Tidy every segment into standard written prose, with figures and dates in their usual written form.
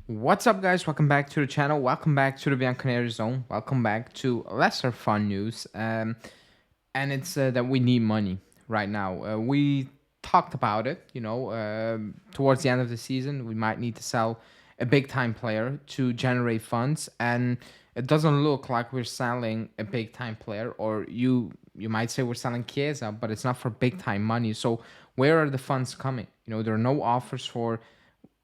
What's up, guys? Welcome back to the channel. Welcome back to the Bianconeri zone. Welcome back to lesser fun news. And it's that we need money right now. We talked about it, towards the end of the season. We might need to sell a big time player to generate funds. And it doesn't look like we're selling a big time player, or you might say we're selling Chiesa, but it's not for big time money. So where are the funds coming? There are no offers for,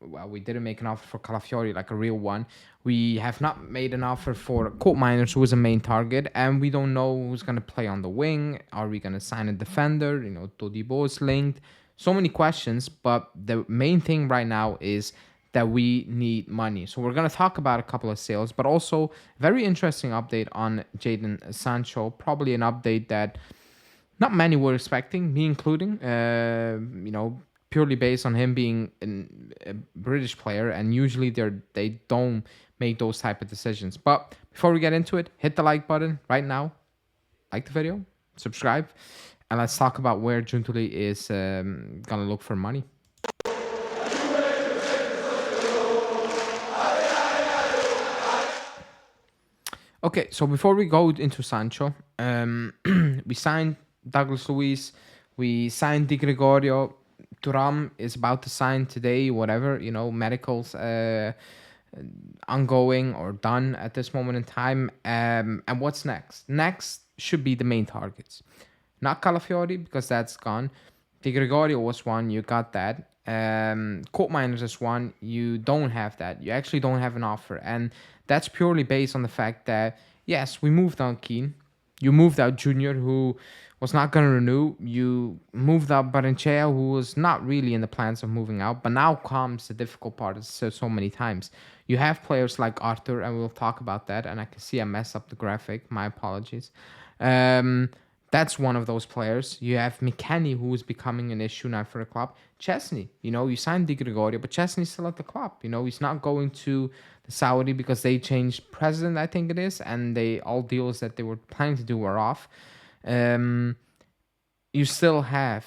well, we didn't make an offer for Calafiori, like a real one. We have not made an offer for Colt Miners, who was a main target, and we don't know who's going to play on the wing. Are we going to sign a defender? Todibo is linked. So many questions, but the main thing right now is that we need money. So we're going to talk about a couple of sales, but also very interesting update on Jadon Sancho. Probably an update that not many were expecting, me including. Purely based on him being a British player, and usually they don't make those type of decisions. But before we get into it, hit the like button right now, like the video, subscribe, and let's talk about where Giuntoli is gonna look for money. Okay, so before we go into Sancho, we signed Douglas Luiz, we signed Di Gregorio. Thuram is about to sign today, whatever, medicals ongoing or done at this moment in time. And what's next? Next should be the main targets. Not Calafiori, because that's gone. Di Gregorio was one, you got that. Colt Miners is one, you don't have that. You actually don't have an offer. And that's purely based on the fact that, yes, we moved on Keane. You moved out Junior, who was not going to renew. You moved out Barrenechea, who was not really in the plans of moving out. But now comes the difficult part, as so many times. You have players like Arthur, and we'll talk about that. And I can see I messed up the graphic. My apologies. That's one of those players. You have McKennie, who is becoming an issue now for the club. Chesney, you signed Di Gregorio, but Chesney's still at the club. He's not going to the Saudi because they changed president, I think it is, and all deals that they were planning to do were off. You still have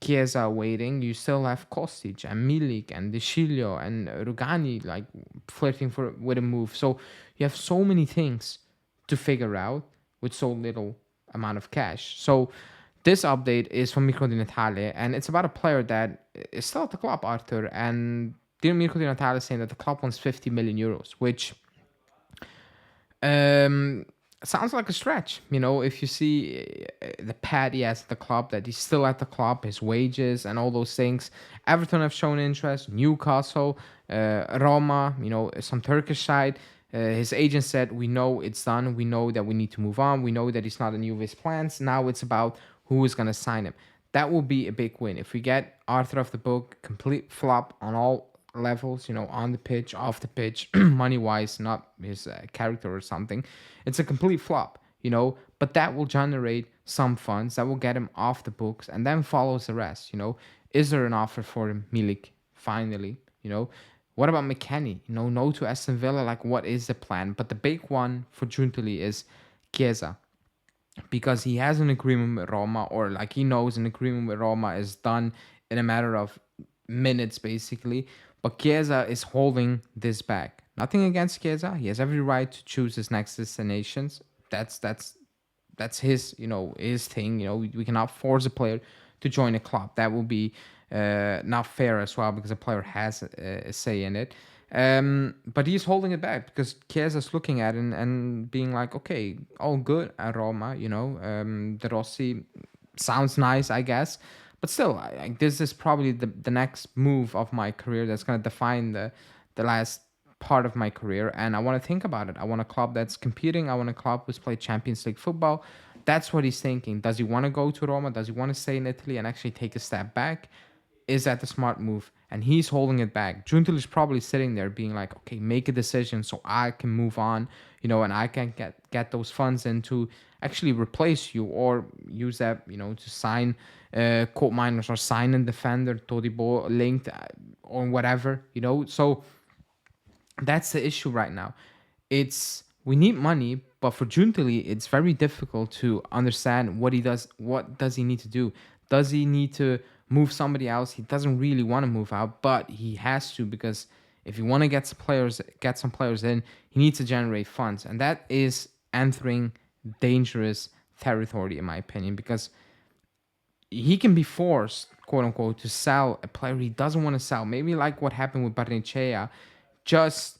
Chiesa waiting. You still have Kostic and Milik and De Sciglio and Rugani like flirting with a move. So you have so many things to figure out with so little amount of cash. So this update is from Mirko Di Natale, and it's about a player that is still at the club, Arthur, and Mirko Di Natale is saying that the club wants 50 million euros, which sounds like a stretch. If you see the pad he has at the club, that he's still at the club, his wages and all those things. Everton have shown interest, Newcastle, Roma, some Turkish side. His agent said, we know it's done. We know that we need to move on. We know that he's not in Juve's plans. Now it's about who is going to sign him. That will be a big win. If we get Arthur off the book, complete flop on all levels, on the pitch, off the pitch, money-wise, not his character or something. It's a complete flop, but that will generate some funds. That will get him off the books, and then follows the rest, Is there an offer for Milik, finally, What about McKennie? No to Aston Villa. Like, what is the plan? But the big one for Giuntoli is Chiesa, because he has an agreement with Roma, or like he knows an agreement with Roma is done in a matter of minutes, basically. But Chiesa is holding this back. Nothing against Chiesa. He has every right to choose his next destinations. That's his his thing. We cannot force a player to join a club. That will be not fair as well, because a player has a say in it. But he's holding it back because Chiesa's looking at it and being like, okay, all good at Roma, De Rossi sounds nice, I guess. But still, this is probably the next move of my career that's going to define the last part of my career. And I want to think about it. I want a club that's competing. I want a club who's played Champions League football. That's what he's thinking. Does he want to go to Roma? Does he want to stay in Italy and actually take a step back? Is that the smart move? And he's holding it back. Giuntoli is probably sitting there being like, okay, make a decision so I can move on, and I can get those funds in to actually replace you, or use that, to sign Colt Miners, or sign a defender, Todibo linked, or whatever, So that's the issue right now. We need money, but for Giuntoli, it's very difficult to understand what he does. What does he need to do? Does he need to move somebody else? He doesn't really want to move out, but he has to, because if you want to get some players in, he needs to generate funds, and that is entering dangerous territory, in my opinion, because he can be forced, quote unquote, to sell a player he doesn't want to sell. Maybe like what happened with Barnechea, just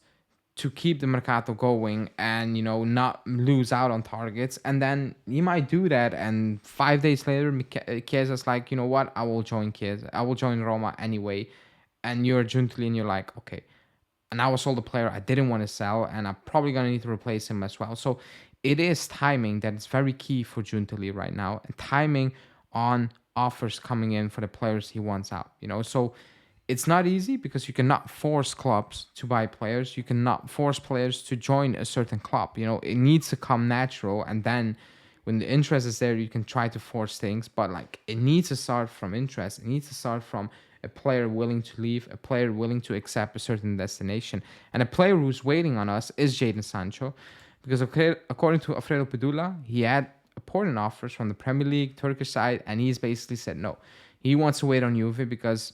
to keep the Mercato going and, not lose out on targets. And then he might do that. And 5 days later, Chiesa's like, you know what? I will join Chiesa. I will join Roma anyway. And you're Giuntoli and you're like, okay. And I was sold a player I didn't want to sell, and I'm probably going to need to replace him as well. So it is timing that is very key for Giuntoli right now, and timing on offers coming in for the players he wants out. So it's not easy because you cannot force clubs to buy players. You cannot force players to join a certain club. It needs to come natural, and then when the interest is there, you can try to force things. But like, it needs to start from interest. It needs to start from a player willing to leave, a player willing to accept a certain destination. And a player who's waiting on us is Jadon Sancho, because according to Alfredo Pedula, he had important offers from the Premier League, Turkish side, and he's basically said no. He wants to wait on Juve because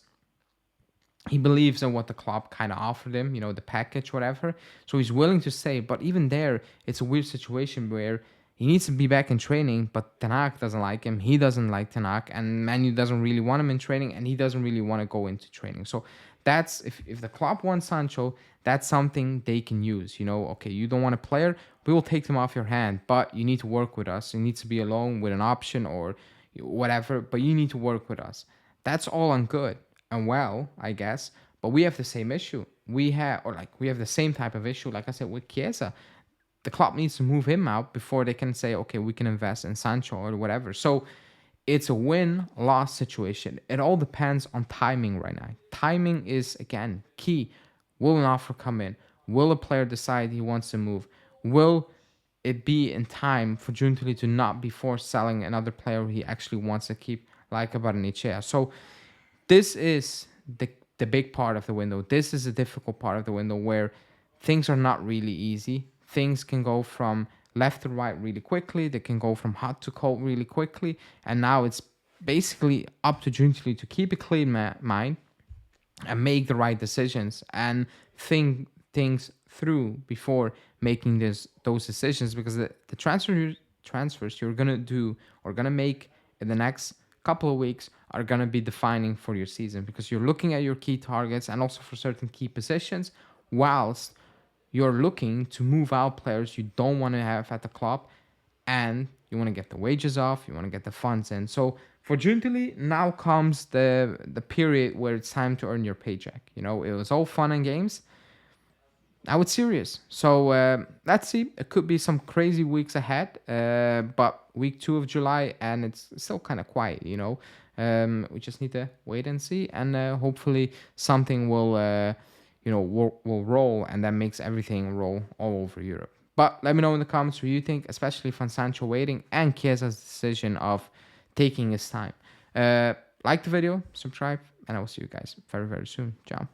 he believes in what the club kind of offered him, the package, whatever. So he's willing to stay. But even there, it's a weird situation where he needs to be back in training, but Ten Hag doesn't like him. He doesn't like Ten Hag, and Man U doesn't really want him in training, and he doesn't really want to go into training. So that's, if the club wants Sancho, that's something they can use. Okay, you don't want a player, we will take them off your hand, but you need to work with us. You need to be alone with an option or whatever, but you need to work with us. That's all and good and well, I guess, but we have the same issue. We have the same type of issue, like I said, with Chiesa. The club needs to move him out before they can say, okay, we can invest in Sancho or whatever. So it's a win-loss situation. It all depends on timing right now. Timing is, again, key. Will an offer come in? Will a player decide he wants to move? Will it be in time for Giuntoli to not be forced selling another player he actually wants to keep, like a Barnechea? So this is the big part of the window. This is a difficult part of the window where things are not really easy. Things can go from left to right really quickly. They can go from hot to cold really quickly. And now it's basically up to Giuntoli to keep a clean mind and make the right decisions and think things through before making those decisions, because the transfers you're going to do or going to make in the next couple of weeks are going to be defining for your season, because you're looking at your key targets and also for certain key positions, whilst you're looking to move out players you don't want to have at the club, and you want to get the wages off, you want to get the funds in. So for Giuntoli, now comes the period where it's time to earn your paycheck. It was all fun and games. Now it's serious. So let's see. It could be some crazy weeks ahead. But week 2 of July, and it's still kind of quiet, we just need to wait and see. And hopefully something will will roll, and that makes everything roll all over Europe. But let me know in the comments what you think, especially from Sancho waiting and Chiesa's decision of taking his time. Like the video, subscribe, and I will see you guys very, very soon. Ciao.